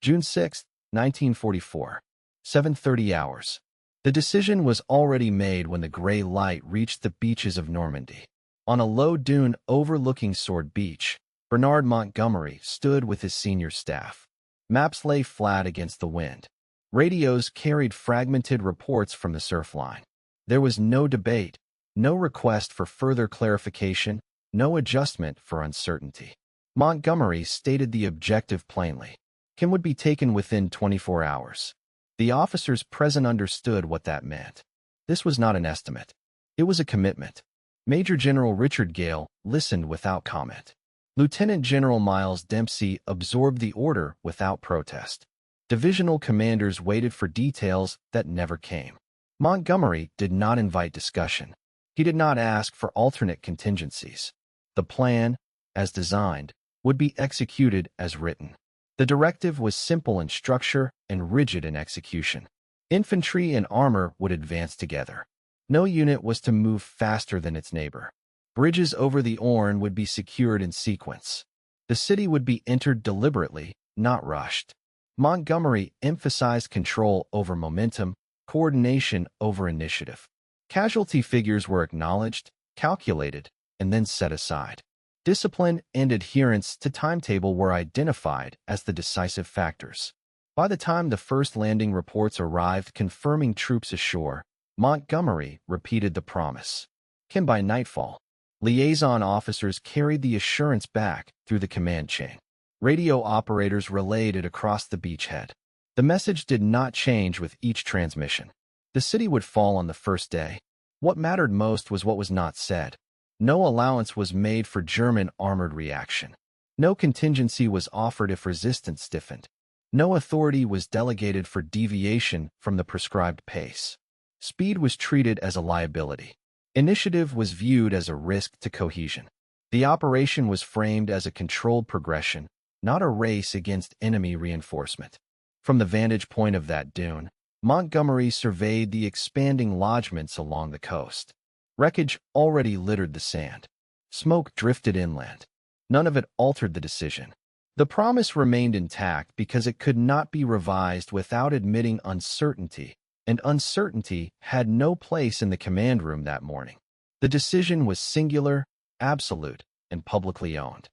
June 6, 1944, 7:30 hours. The decision was already made when the gray light reached the beaches of Normandy. On a low dune overlooking Sword Beach, Bernard Montgomery stood with his senior staff. Maps lay flat against the wind. Radios carried fragmented reports from the surf line. There was no debate, no request for further clarification, no adjustment for uncertainty. Montgomery stated the objective plainly. Caen would be taken within 24 hours. The officers present understood what that meant. This was not an estimate. It was a commitment. Major General Richard Gale listened without comment. Lieutenant General Miles Dempsey absorbed the order without protest. Divisional commanders waited for details that never came. Montgomery did not invite discussion. He did not ask for alternate contingencies. The plan, as designed, would be executed as written. The directive was simple in structure and rigid in execution. Infantry and armor would advance together. No unit was to move faster than its neighbor. Bridges over the Orne would be secured in sequence. The city would be entered deliberately, not rushed. Montgomery emphasized control over momentum, coordination over initiative. Casualty figures were acknowledged, calculated, and then set aside. Discipline and adherence to timetable were identified as the decisive factors. By the time the first landing reports arrived confirming troops ashore, Montgomery repeated the promise. Caen by nightfall. Liaison officers carried the assurance back through the command chain. Radio operators relayed it across the beachhead. The message did not change with each transmission. The city would fall on the first day. What mattered most was what was not said. No allowance was made for German armored reaction. No contingency was offered if resistance stiffened. No authority was delegated for deviation from the prescribed pace. Speed was treated as a liability. Initiative was viewed as a risk to cohesion. The operation was framed as a controlled progression, not a race against enemy reinforcement. From the vantage point of that dune, Montgomery surveyed the expanding lodgements along the coast. Wreckage already littered the sand. Smoke drifted inland. None of it altered the decision. The promise remained intact because it could not be revised without admitting uncertainty, and uncertainty had no place in the command room that morning. The decision was singular, absolute, and publicly owned.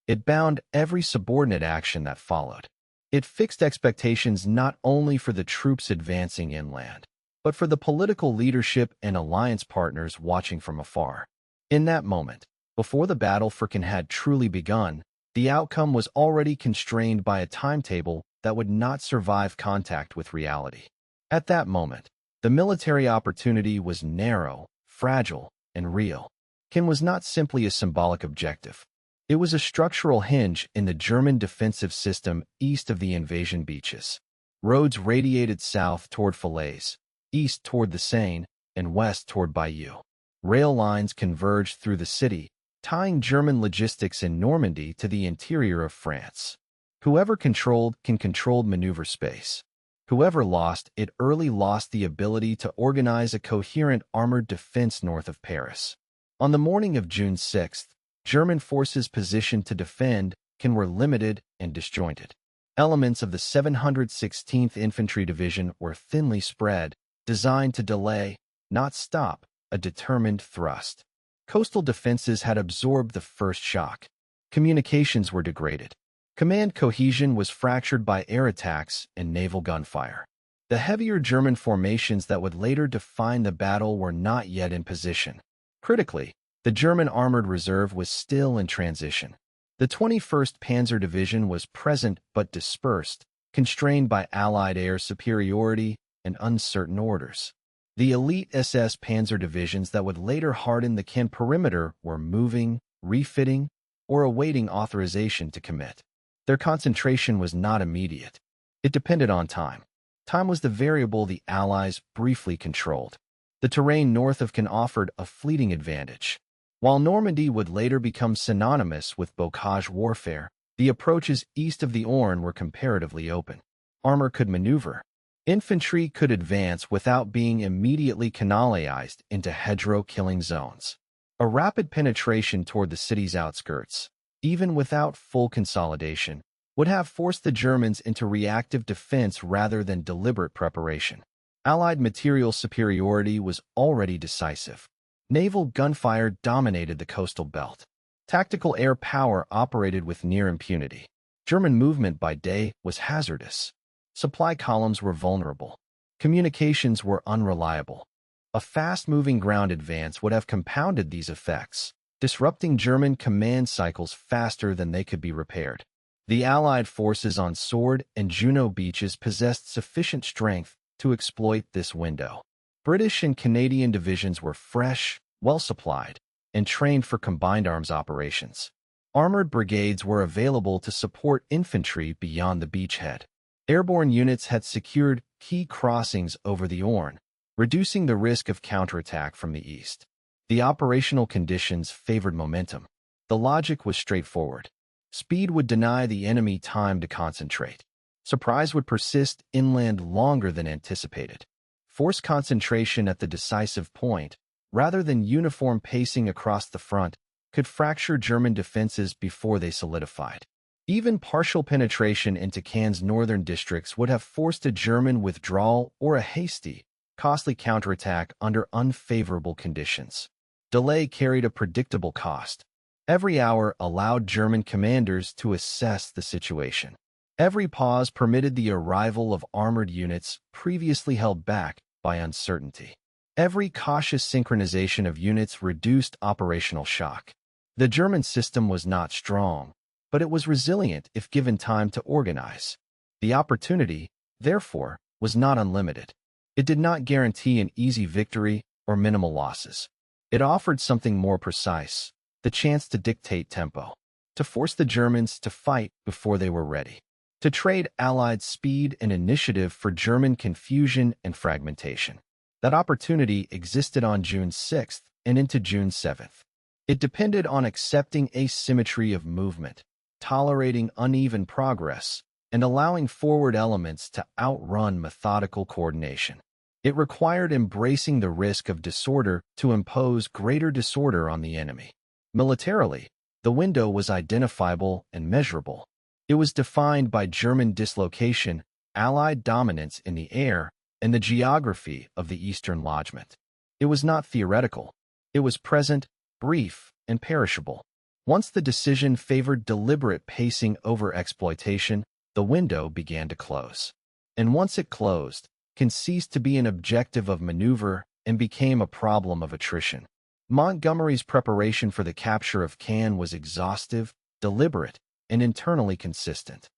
It bound every subordinate action that followed. It fixed expectations not only for the troops advancing inland, but for the political leadership and alliance partners watching from afar. In that moment, before the battle for Caen had truly begun, the outcome was already constrained by a timetable that would not survive contact with reality. At that moment, the military opportunity was narrow, fragile, and real. Caen was not simply a symbolic objective. It was a structural hinge in the German defensive system east of the invasion beaches. Roads radiated south toward Falaise, east toward the Seine, and west toward Bayeux. Rail lines converged through the city, tying German logistics in Normandy to the interior of France. Whoever controlled Caen controlled maneuver space. Whoever lost it early lost the ability to organize a coherent armored defense north of Paris. On the morning of June 6th, German forces positioned to defend Caen were limited and disjointed. Elements of the 716th Infantry Division were thinly spread, designed to delay, not stop, a determined thrust. Coastal defenses had absorbed the first shock. Communications were degraded. Command cohesion was fractured by air attacks and naval gunfire. The heavier German formations that would later define the battle were not yet in position. Critically, the German Armored Reserve was still in transition. The 21st Panzer Division was present but dispersed, constrained by Allied air superiority and uncertain orders. The elite SS Panzer divisions that would later harden the Caen perimeter were moving, refitting, or awaiting authorization to commit. Their concentration was not immediate. It depended on time. Time was the variable the Allies briefly controlled. The terrain north of Caen offered a fleeting advantage. While Normandy would later become synonymous with bocage warfare, the approaches east of the Orne were comparatively open. Armor could maneuver. Infantry could advance without being immediately canalized into hedgerow-killing zones. A rapid penetration toward the city's outskirts, even without full consolidation, would have forced the Germans into reactive defense rather than deliberate preparation. Allied material superiority was already decisive. Naval gunfire dominated the coastal belt. Tactical air power operated with near impunity. German movement by day was hazardous. Supply columns were vulnerable. Communications were unreliable. A fast-moving ground advance would have compounded these effects, disrupting German command cycles faster than they could be repaired. The Allied forces on Sword and Juno beaches possessed sufficient strength to exploit this window. British and Canadian divisions were fresh, well-supplied, and trained for combined arms operations. Armored brigades were available to support infantry beyond the beachhead. Airborne units had secured key crossings over the Orne, reducing the risk of counterattack from the east. The operational conditions favored momentum. The logic was straightforward. Speed would deny the enemy time to concentrate. Surprise would persist inland longer than anticipated. Force concentration at the decisive point, rather than uniform pacing across the front, could fracture German defenses before they solidified. Even partial penetration into Caen's northern districts would have forced a German withdrawal or a hasty, costly counterattack under unfavorable conditions. Delay carried a predictable cost. Every hour allowed German commanders to assess the situation. Every pause permitted the arrival of armored units previously held back by uncertainty. Every cautious synchronization of units reduced operational shock. The German system was not strong, but it was resilient if given time to organize. The opportunity, therefore, was not unlimited. It did not guarantee an easy victory or minimal losses. It offered something more precise, the chance to dictate tempo, to force the Germans to fight before they were ready, to trade Allied speed and initiative for German confusion and fragmentation. That opportunity existed on June 6th and into June 7th. It depended on accepting asymmetry of movement, tolerating uneven progress, and allowing forward elements to outrun methodical coordination. It required embracing the risk of disorder to impose greater disorder on the enemy. Militarily, the window was identifiable and measurable. It was defined by German dislocation, Allied dominance in the air, and the geography of the Eastern Lodgment. It was not theoretical. It was present, brief, and perishable. Once the decision favored deliberate pacing over exploitation, the window began to close. And once it closed, Caen ceased to be an objective of maneuver and became a problem of attrition. Montgomery's preparation for the capture of Caen was exhaustive, deliberate, and internally consistent.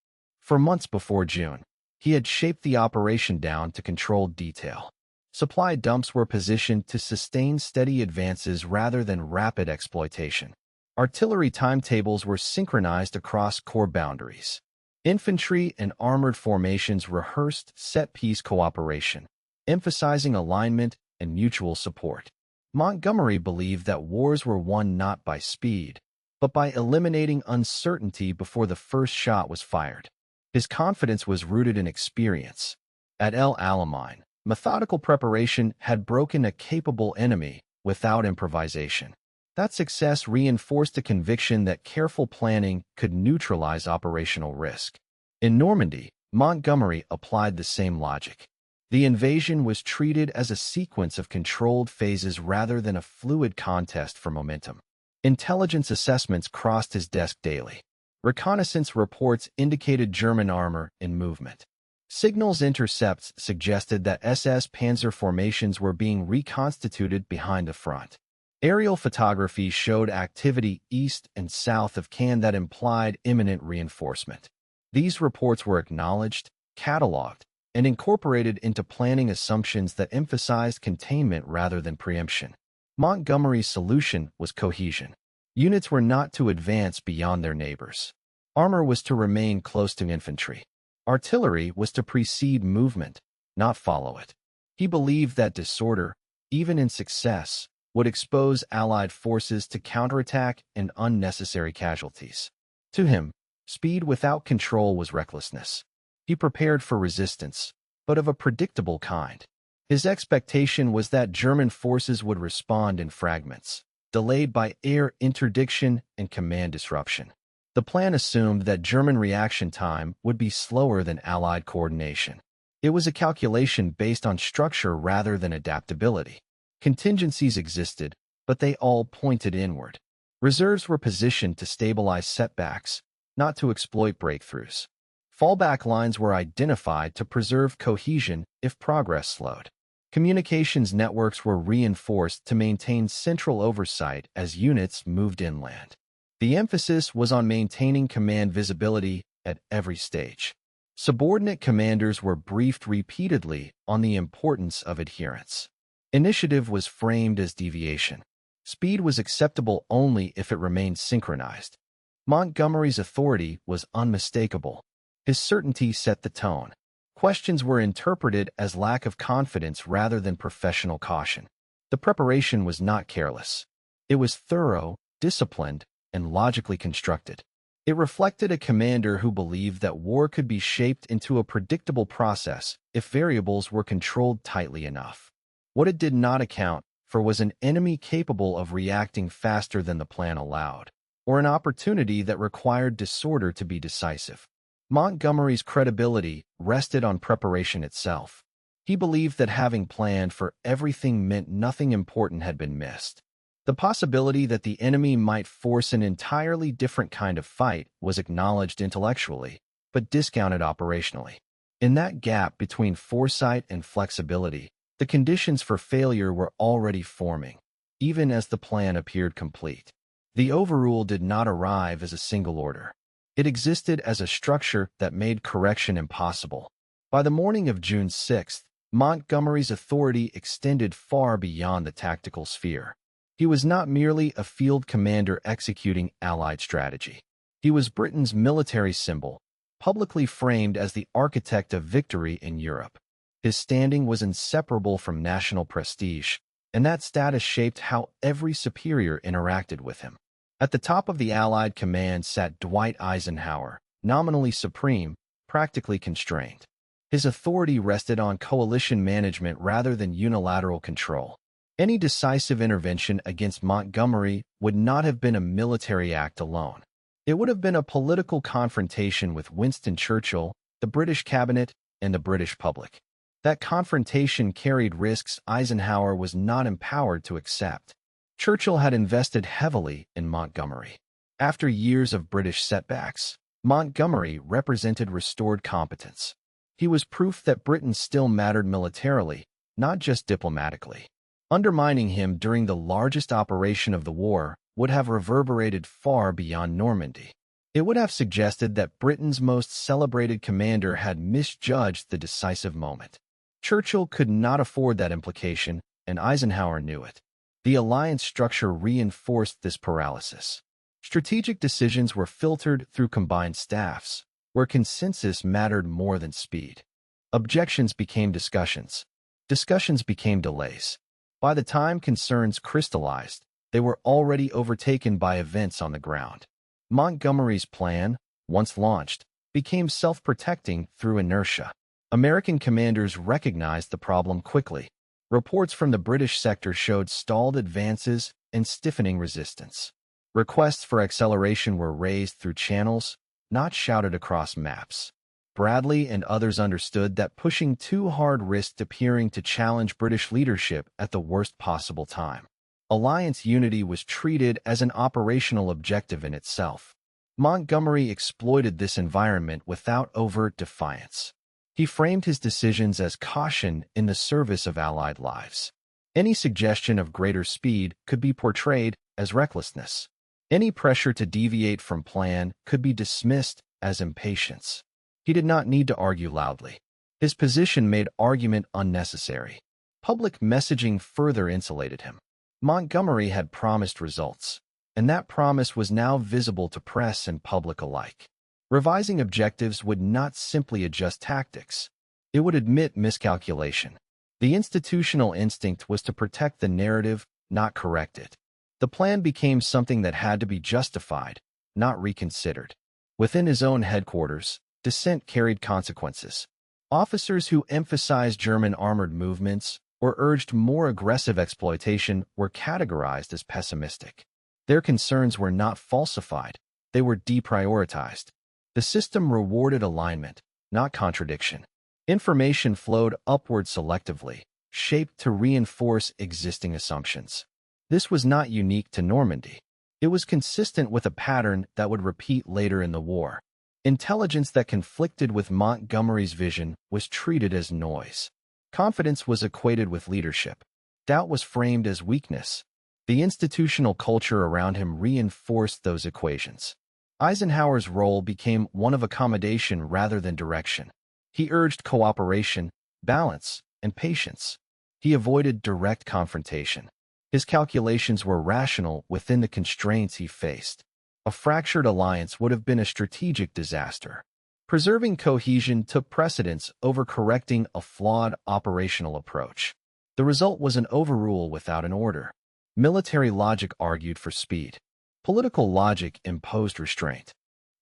For months before June, he had shaped the operation down to controlled detail. Supply dumps were positioned to sustain steady advances rather than rapid exploitation. Artillery timetables were synchronized across corps boundaries. Infantry and armored formations rehearsed set-piece cooperation, emphasizing alignment and mutual support. Montgomery believed that wars were won not by speed, but by eliminating uncertainty before the first shot was fired. His confidence was rooted in experience. At El Alamein, methodical preparation had broken a capable enemy without improvisation. That success reinforced a conviction that careful planning could neutralize operational risk. In Normandy, Montgomery applied the same logic. The invasion was treated as a sequence of controlled phases rather than a fluid contest for momentum. Intelligence assessments crossed his desk daily. Reconnaissance reports indicated German armor in movement. Signals intercepts suggested that SS panzer formations were being reconstituted behind the front. Aerial photography showed activity east and south of Caen that implied imminent reinforcement. These reports were acknowledged, cataloged, and incorporated into planning assumptions that emphasized containment rather than preemption. Montgomery's solution was cohesion. Units were not to advance beyond their neighbors. Armor was to remain close to infantry. Artillery was to precede movement, not follow it. He believed that disorder, even in success, would expose Allied forces to counterattack and unnecessary casualties. To him, speed without control was recklessness. He prepared for resistance, but of a predictable kind. His expectation was that German forces would respond in fragments, delayed by air interdiction and command disruption. The plan assumed that German reaction time would be slower than Allied coordination. It was a calculation based on structure rather than adaptability. Contingencies existed, but they all pointed inward. Reserves were positioned to stabilize setbacks, not to exploit breakthroughs. Fallback lines were identified to preserve cohesion if progress slowed. Communications networks were reinforced to maintain central oversight as units moved inland. The emphasis was on maintaining command visibility at every stage. Subordinate commanders were briefed repeatedly on the importance of adherence. Initiative was framed as deviation. Speed was acceptable only if it remained synchronized. Montgomery's authority was unmistakable. His certainty set the tone. Questions were interpreted as lack of confidence rather than professional caution. The preparation was not careless. It was thorough, disciplined, and logically constructed. It reflected a commander who believed that war could be shaped into a predictable process if variables were controlled tightly enough. What it did not account for was an enemy capable of reacting faster than the plan allowed, or an opportunity that required disorder to be decisive. Montgomery's credibility rested on preparation itself. He believed that having planned for everything meant nothing important had been missed. The possibility that the enemy might force an entirely different kind of fight was acknowledged intellectually, but discounted operationally. In that gap between foresight and flexibility, the conditions for failure were already forming, even as the plan appeared complete. The overrule did not arrive as a single order. It existed as a structure that made correction impossible. By the morning of June 6th, Montgomery's authority extended far beyond the tactical sphere. He was not merely a field commander executing Allied strategy. He was Britain's military symbol, publicly framed as the architect of victory in Europe. His standing was inseparable from national prestige, and that status shaped how every superior interacted with him. At the top of the Allied command sat Dwight Eisenhower, nominally supreme, practically constrained. His authority rested on coalition management rather than unilateral control. Any decisive intervention against Montgomery would not have been a military act alone. It would have been a political confrontation with Winston Churchill, the British cabinet, and the British public. That confrontation carried risks Eisenhower was not empowered to accept. Churchill had invested heavily in Montgomery. After years of British setbacks, Montgomery represented restored competence. He was proof that Britain still mattered militarily, not just diplomatically. Undermining him during the largest operation of the war would have reverberated far beyond Normandy. It would have suggested that Britain's most celebrated commander had misjudged the decisive moment. Churchill could not afford that implication, and Eisenhower knew it. The alliance structure reinforced this paralysis. Strategic decisions were filtered through combined staffs, where consensus mattered more than speed. Objections became discussions. Discussions became delays. By the time concerns crystallized, they were already overtaken by events on the ground. Montgomery's plan, once launched, became self-protecting through inertia. American commanders recognized the problem quickly. Reports from the British sector showed stalled advances and stiffening resistance. Requests for acceleration were raised through channels, not shouted across maps. Bradley and others understood that pushing too hard risked appearing to challenge British leadership at the worst possible time. Alliance unity was treated as an operational objective in itself. Montgomery exploited this environment without overt defiance. He framed his decisions as caution in the service of Allied lives. Any suggestion of greater speed could be portrayed as recklessness. Any pressure to deviate from plan could be dismissed as impatience. He did not need to argue loudly. His position made argument unnecessary. Public messaging further insulated him. Montgomery had promised results, and that promise was now visible to press and public alike. Revising objectives would not simply adjust tactics. It would admit miscalculation. The institutional instinct was to protect the narrative, not correct it. The plan became something that had to be justified, not reconsidered. Within his own headquarters, dissent carried consequences. Officers who emphasized German armored movements or urged more aggressive exploitation were categorized as pessimistic. Their concerns were not falsified. They were deprioritized. The system rewarded alignment, not contradiction. Information flowed upward selectively, shaped to reinforce existing assumptions. This was not unique to Normandy. It was consistent with a pattern that would repeat later in the war. Intelligence that conflicted with Montgomery's vision was treated as noise. Confidence was equated with leadership. Doubt was framed as weakness. The institutional culture around him reinforced those equations. Eisenhower's role became one of accommodation rather than direction. He urged cooperation, balance, and patience. He avoided direct confrontation. His calculations were rational within the constraints he faced. A fractured alliance would have been a strategic disaster. Preserving cohesion took precedence over correcting a flawed operational approach. The result was an overrule without an order. Military logic argued for speed. Political logic imposed restraint.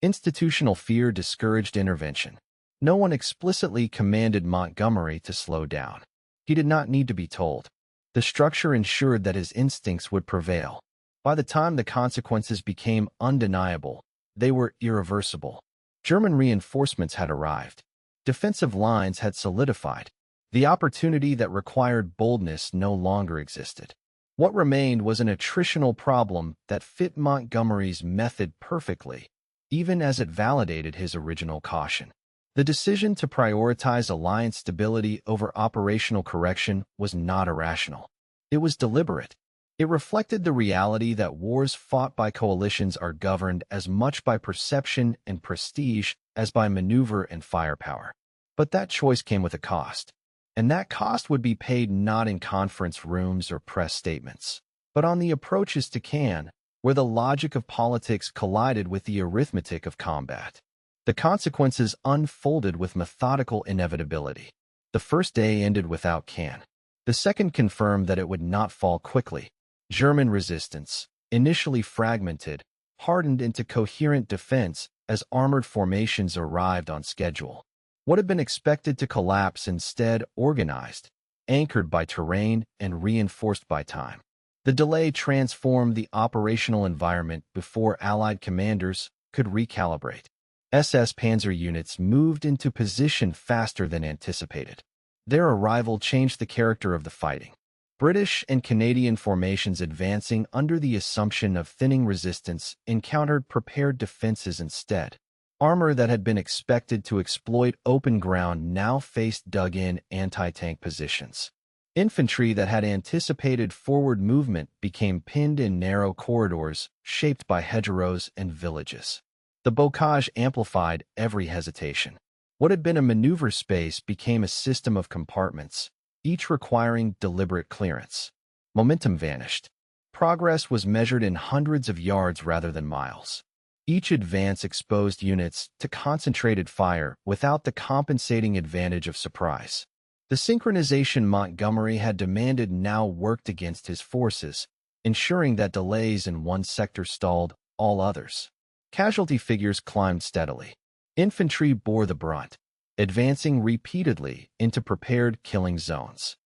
Institutional fear discouraged intervention. No one explicitly commanded Montgomery to slow down. He did not need to be told. The structure ensured that his instincts would prevail. By the time the consequences became undeniable, they were irreversible. German reinforcements had arrived. Defensive lines had solidified. The opportunity that required boldness no longer existed. What remained was an attritional problem that fit Montgomery's method perfectly, even as it validated his original caution. The decision to prioritize alliance stability over operational correction was not irrational. It was deliberate. It reflected the reality that wars fought by coalitions are governed as much by perception and prestige as by maneuver and firepower. But that choice came with a cost. And that cost would be paid not in conference rooms or press statements, but on the approaches to Caen, where the logic of politics collided with the arithmetic of combat. The consequences unfolded with methodical inevitability. The first day ended without Caen. The second confirmed that it would not fall quickly. German resistance, initially fragmented, hardened into coherent defense as armored formations arrived on schedule. What had been expected to collapse instead organized, anchored by terrain and reinforced by time. The delay transformed the operational environment before Allied commanders could recalibrate. SS Panzer units moved into position faster than anticipated. Their arrival changed the character of the fighting. British and Canadian formations advancing under the assumption of thinning resistance encountered prepared defenses instead. Armor that had been expected to exploit open ground now faced dug-in anti-tank positions. Infantry that had anticipated forward movement became pinned in narrow corridors shaped by hedgerows and villages. The bocage amplified every hesitation. What had been a maneuver space became a system of compartments, each requiring deliberate clearance. Momentum vanished. Progress was measured in hundreds of yards rather than miles. Each advance exposed units to concentrated fire without the compensating advantage of surprise. The synchronization Montgomery had demanded now worked against his forces, ensuring that delays in one sector stalled all others. Casualty figures climbed steadily. Infantry bore the brunt, advancing repeatedly into prepared killing zones.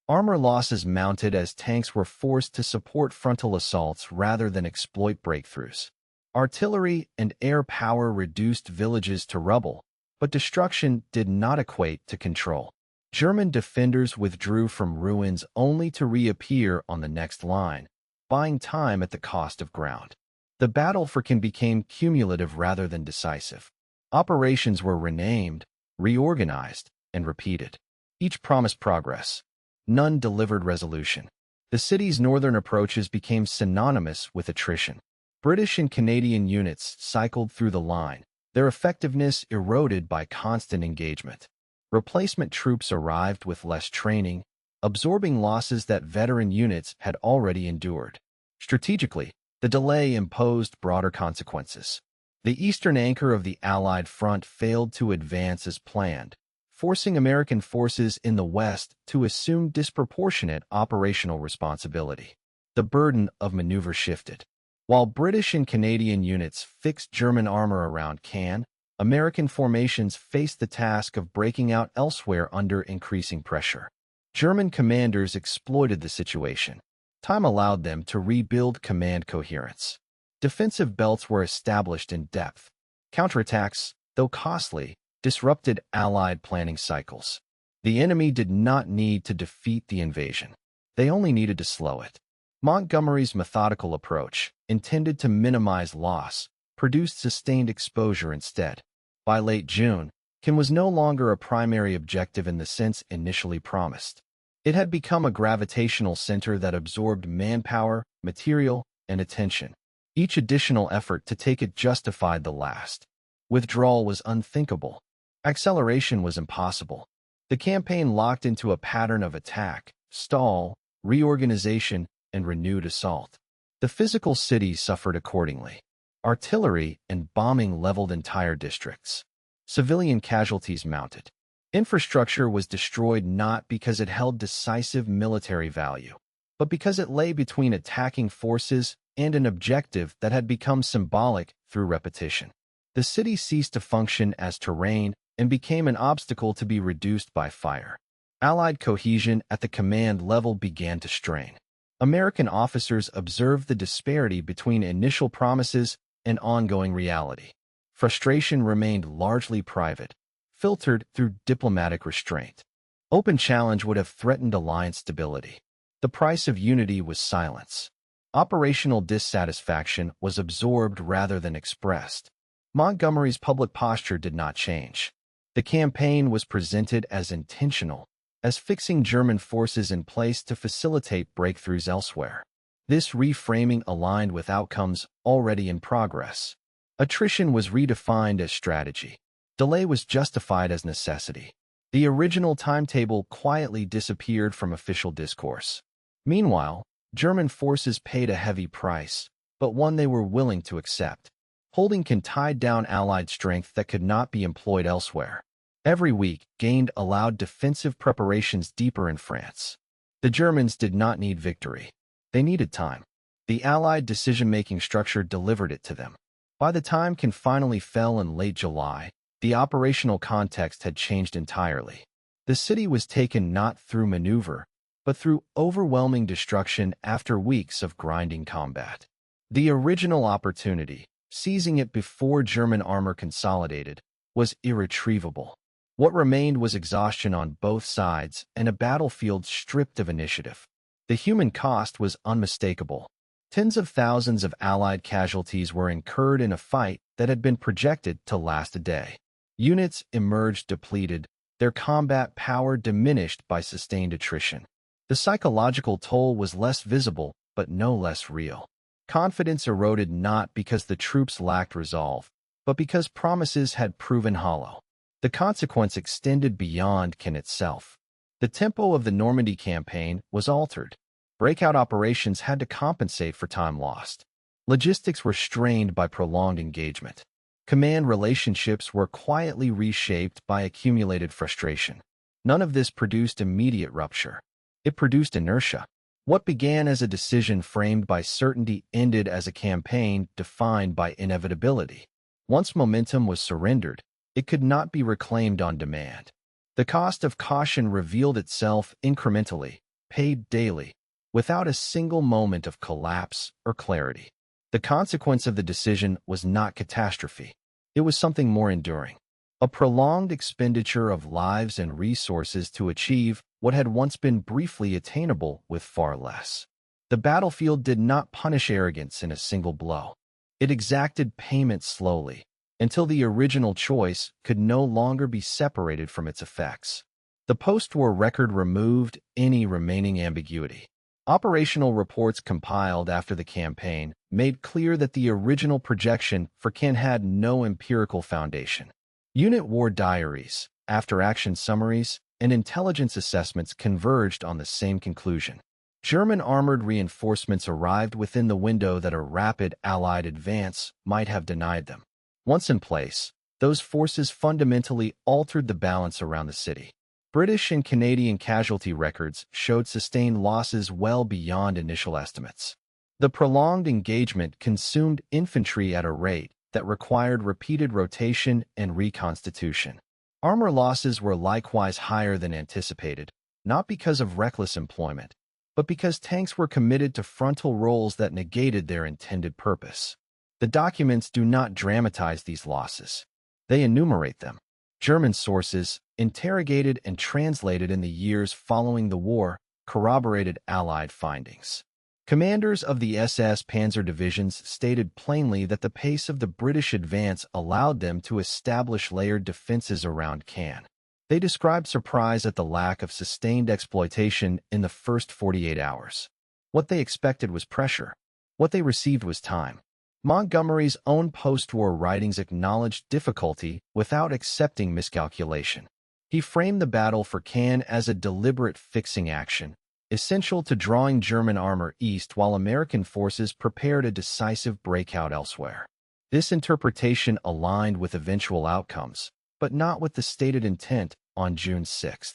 Armor losses mounted as tanks were forced to support frontal assaults rather than exploit breakthroughs. Artillery and air power reduced villages to rubble, but destruction did not equate to control. German defenders withdrew from ruins only to reappear on the next line, buying time at the cost of ground. The battle for Caen became cumulative rather than decisive. Operations were renamed, reorganized, and repeated. Each promised progress. None delivered resolution. The city's northern approaches became synonymous with attrition. British and Canadian units cycled through the line, their effectiveness eroded by constant engagement. Replacement troops arrived with less training, absorbing losses that veteran units had already endured. Strategically, the delay imposed broader consequences. The eastern anchor of the Allied front failed to advance as planned, forcing American forces in the west to assume disproportionate operational responsibility. The burden of maneuver shifted. While British and Canadian units fixed German armor around Caen, American formations faced the task of breaking out elsewhere under increasing pressure. German commanders exploited the situation. Time allowed them to rebuild command coherence. Defensive belts were established in depth. Counterattacks, though costly, disrupted Allied planning cycles. The enemy did not need to defeat the invasion. They only needed to slow it. Montgomery's methodical approach, intended to minimize loss, produced sustained exposure instead. By late June, Caen was no longer a primary objective in the sense initially promised. It had become a gravitational center that absorbed manpower, material, and attention. Each additional effort to take it justified the last. Withdrawal was unthinkable. Acceleration was impossible. The campaign locked into a pattern of attack, stall, reorganization, and renewed assault. The physical city suffered accordingly. Artillery and bombing leveled entire districts. Civilian casualties mounted. Infrastructure was destroyed not because it held decisive military value, but because it lay between attacking forces and an objective that had become symbolic through repetition. The city ceased to function as terrain and became an obstacle to be reduced by fire. Allied cohesion at the command level began to strain. American officers observed the disparity between initial promises and ongoing reality. Frustration remained largely private, filtered through diplomatic restraint. Open challenge would have threatened alliance stability. The price of unity was silence. Operational dissatisfaction was absorbed rather than expressed. Montgomery's public posture did not change. The campaign was presented as intentional, as fixing German forces in place to facilitate breakthroughs elsewhere. This reframing aligned with outcomes already in progress. Attrition was redefined as strategy. Delay was justified as necessity. The original timetable quietly disappeared from official discourse. Meanwhile, German forces paid a heavy price, but one they were willing to accept. Holding Caen tied down Allied strength that could not be employed elsewhere. Every week gained allowed defensive preparations deeper in France. The Germans did not need victory. They needed time. The Allied decision-making structure delivered it to them. By the time Caen finally fell in late July, the operational context had changed entirely. The city was taken not through maneuver, but through overwhelming destruction after weeks of grinding combat. The original opportunity, seizing it before German armor consolidated, was irretrievable. What remained was exhaustion on both sides and a battlefield stripped of initiative. The human cost was unmistakable. Tens of thousands of Allied casualties were incurred in a fight that had been projected to last a day. Units emerged depleted, their combat power diminished by sustained attrition. The psychological toll was less visible, but no less real. Confidence eroded not because the troops lacked resolve, but because promises had proven hollow. The consequence extended beyond Caen itself. The tempo of the Normandy campaign was altered. Breakout operations had to compensate for time lost. Logistics were strained by prolonged engagement. Command relationships were quietly reshaped by accumulated frustration. None of this produced immediate rupture. It produced inertia. What began as a decision framed by certainty ended as a campaign defined by inevitability. Once momentum was surrendered, it could not be reclaimed on demand. The cost of caution revealed itself incrementally, paid daily, without a single moment of collapse or clarity. The consequence of the decision was not catastrophe. It was something more enduring. A prolonged expenditure of lives and resources to achieve what had once been briefly attainable with far less. The battlefield did not punish arrogance in a single blow. It exacted payment slowly, until the original choice could no longer be separated from its effects. The post-war record removed any remaining ambiguity. Operational reports compiled after the campaign made clear that the original projection for Caen had no empirical foundation. Unit war diaries, after-action summaries, and intelligence assessments converged on the same conclusion. German armored reinforcements arrived within the window that a rapid Allied advance might have denied them. Once in place, those forces fundamentally altered the balance around the city. British and Canadian casualty records showed sustained losses well beyond initial estimates. The prolonged engagement consumed infantry at a rate that required repeated rotation and reconstitution. Armor losses were likewise higher than anticipated, not because of reckless employment, but because tanks were committed to frontal roles that negated their intended purpose. The documents do not dramatize these losses. They enumerate them. German sources, interrogated and translated in the years following the war, corroborated Allied findings. Commanders of the SS Panzer divisions stated plainly that the pace of the British advance allowed them to establish layered defenses around Caen. They described surprise at the lack of sustained exploitation in the first 48 hours. What they expected was pressure. What they received was time. Montgomery's own post-war writings acknowledged difficulty without accepting miscalculation. He framed the Battle for Caen as a deliberate fixing action, essential to drawing German armor east while American forces prepared a decisive breakout elsewhere. This interpretation aligned with eventual outcomes, but not with the stated intent on June 6.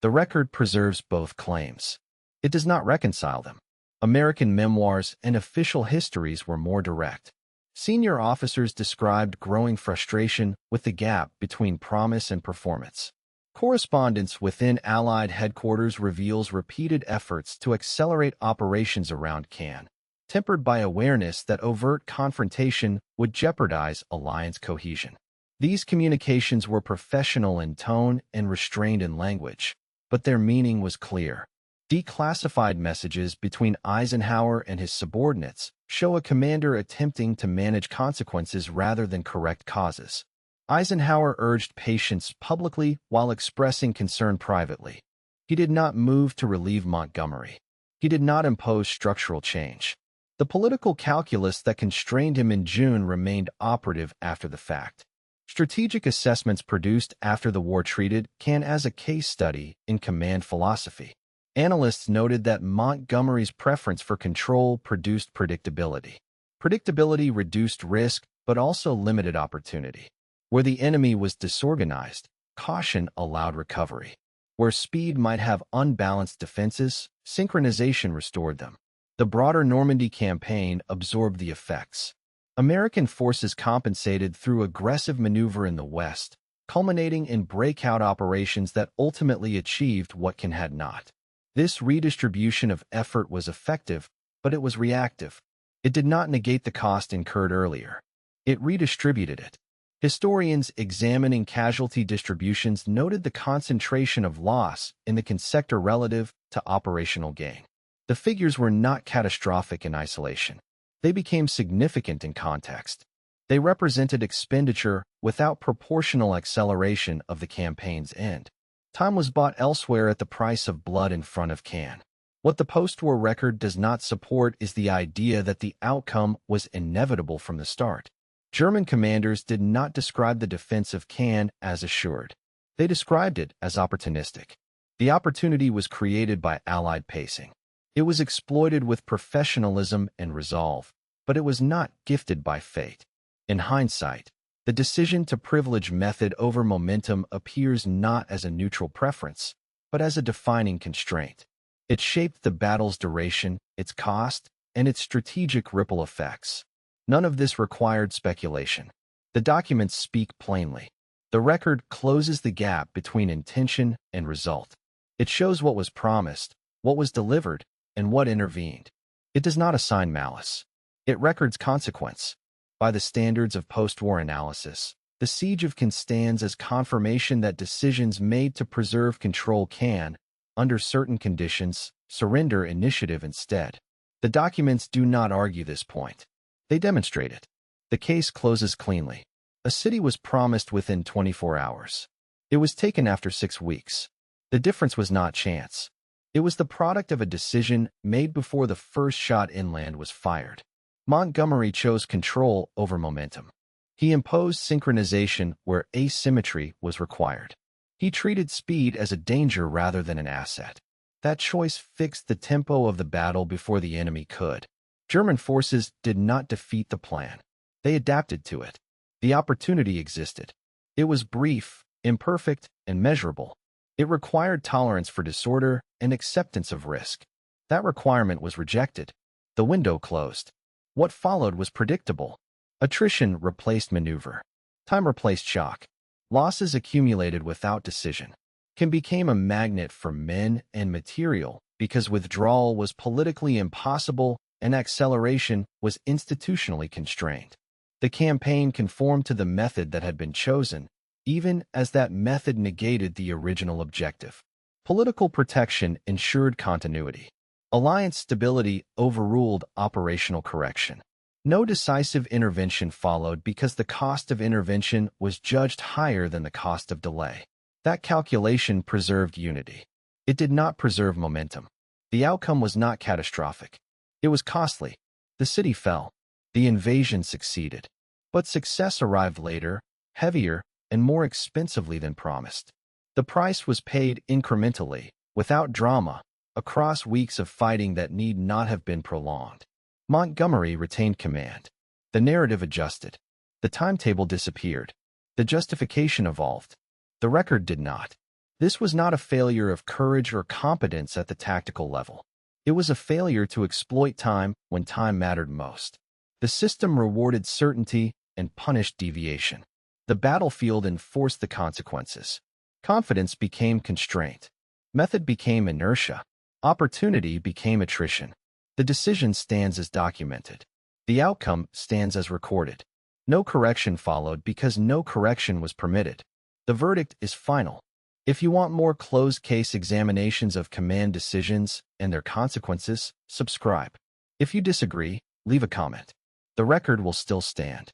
The record preserves both claims. It does not reconcile them. American memoirs and official histories were more direct. Senior officers described growing frustration with the gap between promise and performance. Correspondence within Allied headquarters reveals repeated efforts to accelerate operations around Caen, tempered by awareness that overt confrontation would jeopardize alliance cohesion. These communications were professional in tone and restrained in language, but their meaning was clear. Declassified messages between Eisenhower and his subordinates show a commander attempting to manage consequences rather than correct causes. Eisenhower urged patience publicly while expressing concern privately. He did not move to relieve Montgomery. He did not impose structural change. The political calculus that constrained him in June remained operative after the fact. Strategic assessments produced after the war treated Caen as a case study in command philosophy. Analysts noted that Montgomery's preference for control produced predictability. Predictability reduced risk, but also limited opportunity. Where the enemy was disorganized, caution allowed recovery. Where speed might have unbalanced defenses, synchronization restored them. The broader Normandy campaign absorbed the effects. American forces compensated through aggressive maneuver in the West, culminating in breakout operations that ultimately achieved what Caen had not. This redistribution of effort was effective, but it was reactive. It did not negate the cost incurred earlier. It redistributed it. Historians examining casualty distributions noted the concentration of loss in the Caen sector relative to operational gain. The figures were not catastrophic in isolation. They became significant in context. They represented expenditure without proportional acceleration of the campaign's end. Time was bought elsewhere at the price of blood in front of Caen. What the post-war record does not support is the idea that the outcome was inevitable from the start. German commanders did not describe the defense of Caen as assured. They described it as opportunistic. The opportunity was created by Allied pacing. It was exploited with professionalism and resolve, but it was not gifted by fate. In hindsight, the decision to privilege method over momentum appears not as a neutral preference, but as a defining constraint. It shaped the battle's duration, its cost, and its strategic ripple effects. None of this required speculation. The documents speak plainly. The record closes the gap between intention and result. It shows what was promised, what was delivered, and what intervened. It does not assign malice. It records consequence. By the standards of post-war analysis, the Siege of Caen stands as confirmation that decisions made to preserve control can, under certain conditions, surrender initiative instead. The documents do not argue this point. They demonstrate it. The case closes cleanly. A city was promised within 24 hours. It was taken after 6 weeks. The difference was not chance. It was the product of a decision made before the first shot inland was fired. Montgomery chose control over momentum. He imposed synchronization where asymmetry was required. He treated speed as a danger rather than an asset. That choice fixed the tempo of the battle before the enemy could. German forces did not defeat the plan. They adapted to it. The opportunity existed. It was brief, imperfect, and measurable. It required tolerance for disorder and acceptance of risk. That requirement was rejected. The window closed. What followed was predictable. Attrition replaced maneuver. Time replaced shock. Losses accumulated without decision. Caen became a magnet for men and material because withdrawal was politically impossible and acceleration was institutionally constrained. The campaign conformed to the method that had been chosen, even as that method negated the original objective. Political protection ensured continuity. Alliance stability overruled operational correction. No decisive intervention followed because the cost of intervention was judged higher than the cost of delay. That calculation preserved unity. It did not preserve momentum. The outcome was not catastrophic. It was costly. The city fell. The invasion succeeded. But success arrived later, heavier, and more expensively than promised. The price was paid incrementally, without drama, across weeks of fighting that need not have been prolonged. Montgomery retained command. The narrative adjusted. The timetable disappeared. The justification evolved. The record did not. This was not a failure of courage or competence at the tactical level. It was a failure to exploit time when time mattered most. The system rewarded certainty and punished deviation. The battlefield enforced the consequences. Confidence became constraint. Method became inertia. Opportunity became attrition. The decision stands as documented. The outcome stands as recorded. No correction followed because no correction was permitted. The verdict is final. If you want more closed-case examinations of command decisions and their consequences, subscribe. If you disagree, leave a comment. The record will still stand.